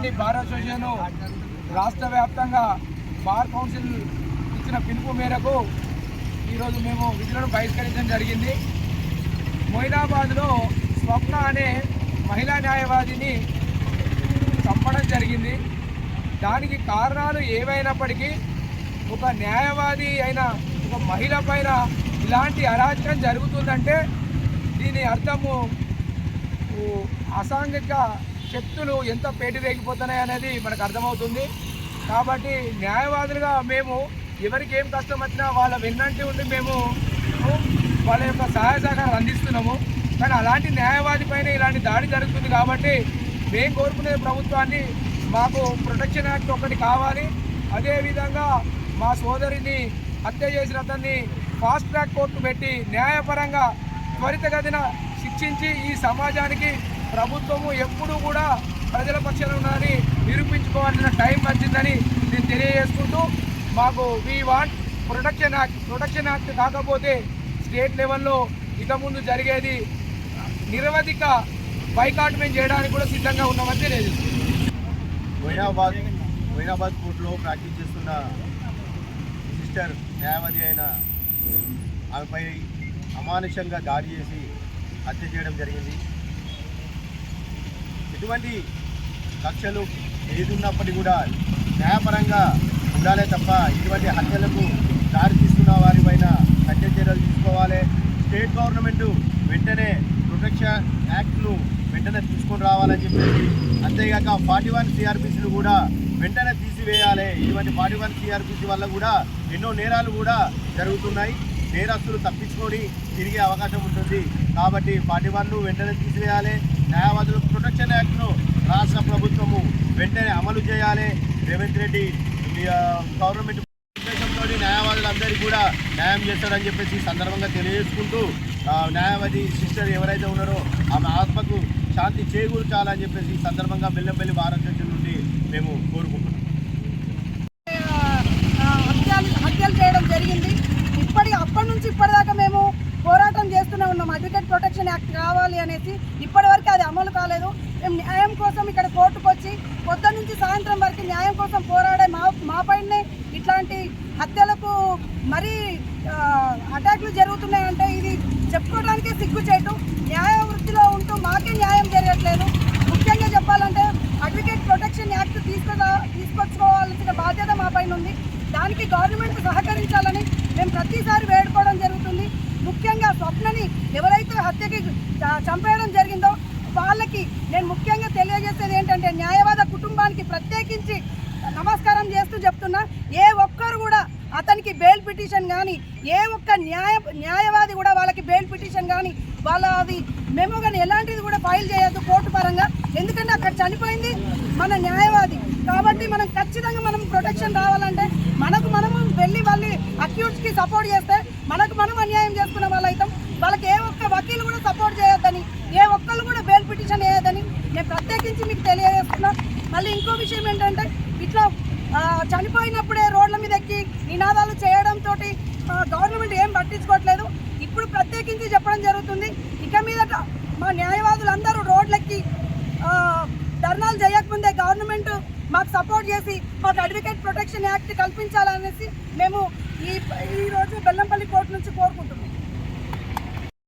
Bellampalli bar association రాష్ట్ర వ్యాప్తంగా bar council ఇచ్చిన పిలుపు మేరకు ఈరోజు మేము విధులను బహిష్కరించడం జరిగింది. మొయినాబాద్లో స్వప్న అనే మహిళా న్యాయవాదిని చంపడం జరిగింది. దానికి కారణాలు ఏవైనప్పటికీ ఒక న్యాయవాది అయిన ఒక మహిళ పైన ఇలాంటి అరాచకం జరుగుతుందంటే దీని అర్థము అసాంఘిక శక్తులు ఎంత పేటరేగిపోతున్నాయి అనేది మనకు అర్థమవుతుంది. కాబట్టి న్యాయవాదులుగా మేము ఎవరికి ఏం కష్టం వచ్చినా వాళ్ళ వెన్నంటి ఉండి మేము వాళ్ళ యొక్క సహాయ సహకారాలు అందిస్తున్నాము. కానీ అలాంటి న్యాయవాది పైన ఇలాంటి దాడి జరుగుతుంది కాబట్టి మేము కోరుకునే ప్రభుత్వాన్ని మాకు ప్రొటెక్షన్ యాక్ట్ ఒకటి కావాలి. అదేవిధంగా మా సోదరిని హత్య చేసిన అతన్ని ఫాస్ట్ ట్రాక్ కోర్టు పెట్టి న్యాయపరంగా త్వరితగతిన శిక్షించి ఈ సమాజానికి ప్రభుత్వము ఎప్పుడూ కూడా ప్రజల పక్షాన ఉన్నదని నిరూపించుకోవాల్సిన టైం వచ్చిందని నేను తెలియజేసుకుంటూ మాకు వీ వాంట్ ప్రొటెక్షన్ యాక్ట్ కాకపోతే స్టేట్ లెవెల్లో ఇక ముందు జరిగేది నిరవధిక బైకాట్ మేము చేయడానికి కూడా సిద్ధంగా ఉన్నామని తెలియజేస్తుంది. మొయినాబాద్ కోర్టులో ప్రాక్టీస్ చేస్తున్న సిస్టర్ న్యాయవాది అయిన ఆమెపై అమానుషంగా దాడి చేసి హత్య చేయడం జరిగింది. ఎటువంటి కక్షలు ఏదున్నప్పటికీ కూడా న్యాయపరంగా ఉండాలే తప్ప ఇటువంటి హత్యలకు దారి తీస్తున్న వారిపైన హత్య చర్యలు తీసుకోవాలి. స్టేట్ గవర్నమెంట్ వెంటనే ప్రొటెక్షన్ యాక్ట్ను వెంటనే తీసుకొని రావాలని చెప్పేసి, అంతేగాక 41 CRPCలు కూడా వెంటనే తీసివేయాలి. ఇటువంటి 41 CRPC వల్ల కూడా ఎన్నో నేరాలు కూడా జరుగుతున్నాయి. నేరస్తులు తప్పించుకొని తిరిగే అవకాశం ఉంటుంది. కాబట్టి 41ను వెంటనే తీసివేయాలి. న్యాయవాదుల ప్రొటెక్షన్ యాక్ట్ను రాష్ట్ర ప్రభుత్వము వెంటనే అమలు చేయాలి. రేవంత్ రెడ్డి గవర్నమెంట్ ఉద్దేశంతో న్యాయవాదులందరికీ కూడా న్యాయం చేస్తాడని చెప్పేసి సందర్భంగా తెలియజేసుకుంటూ న్యాయవాది సిస్టర్ ఎవరైతే ఉన్నారో ఆమె ఆత్మకు శాంతి చేకూర్చాలని చెప్పేసి సందర్భంగా బెల్లంపల్లి బార్ అసోసియేషన్ నుండి మేము కోరుకుంటున్నాం. హత్యలు చేయడం జరిగింది. అప్పటి నుంచి ఇప్పటిదాకా మేము పోరాటం చేస్తూనే ఉన్నాం. అడ్వకేట్ ప్రొటెక్షన్ యాక్ట్ కావాలి అనేసి ఇప్పటివరకు అది అమలు కాలేదు. మేము న్యాయం కోసం ఇక్కడ కోర్టుకు వచ్చి పొద్దున్న నుంచి సాయంత్రం వరకు న్యాయం కోసం పోరాడే మా పైనే ఇట్లాంటి హత్యలకు మరీ అటాక్లు జరుగుతున్నాయంటే ఇది చెప్పుకోవడానికే సిగ్గుచేటు. న్యాయ వృత్తిలో ఉంటూ మాకే న్యాయం జరగట్లేదు. ముఖ్యంగా చెప్పాలంటే అడ్వకేట్ ప్రొటెక్షన్ యాక్ట్ తీసుకొచ్చుకోవాల్సిన బాధ్యత మా పైన ఉంది. దానికి గవర్నమెంట్ సహకరించాలని మేము ప్రతిసారి వేడుకోవడం జరుగుతుంది. ముఖ్యంగా స్వప్నని ఎవరైతే హత్యకి చంపేయడం జరిగిందో వాళ్ళకి నేను ముఖ్యంగా తెలియజేసేది ఏంటంటే న్యాయవాద కుటుంబానికి ప్రత్యేకించి నమస్కారం చేస్తూ చెప్తున్నా, ఏ ఒక్కరు కూడా అతనికి బెయిల్ పిటిషన్ కానీ ఏ ఒక్క న్యాయవాది కూడా వాళ్ళకి బెయిల్ పిటిషన్ కానీ వాళ్ళది మెమో కానీ ఎలాంటిది కూడా ఫైల్ చేయొద్దు కోర్టు పరంగా. ఎందుకంటే అక్కడ చనిపోయింది మన న్యాయవాది. కాబట్టి మనం ఖచ్చితంగా మనం ప్రొటెక్షన్ రావాలంటే మనము వెళ్ళి వాళ్ళని అక్యూజ్కి సపోర్ట్ చేస్తే మనం అన్యాయం చేసుకున్న వాళ్ళు అవుతాం. వాళ్ళకి ఏ ఒక్క వకీలు కూడా సపోర్ట్ చేయొద్దని, ఏ ఒక్కళ్ళు కూడా బెయిల్ పిటిషన్ వేయొద్దని నేను ప్రత్యేకించి మీకు తెలియజేస్తున్నా. మళ్ళీ ఇంకో విషయం ఏంటంటే ఇట్లా చనిపోయినప్పుడే రోడ్ల మీద ఎక్కి నినాదాలు చేయడంతో గవర్నమెంట్ ఏం పట్టించుకోవట్లేదు. ఇప్పుడు ప్రత్యేకించి చెప్పడం జరుగుతుంది, ఇక మీదట మా న్యాయవాదులందరూ రోడ్లెక్కి ధర్నాలు చేయకముందే గవర్నమెంట్ మాకు సపోర్ట్ చేసి మాకు అడ్వకేట్ ప్రొటెక్షన్ యాక్ట్ కల్పించాలనేసి మేము ఈరోజు బెల్లంపల్లి కోర్టు నుంచి కోరుకుంటున్నాం.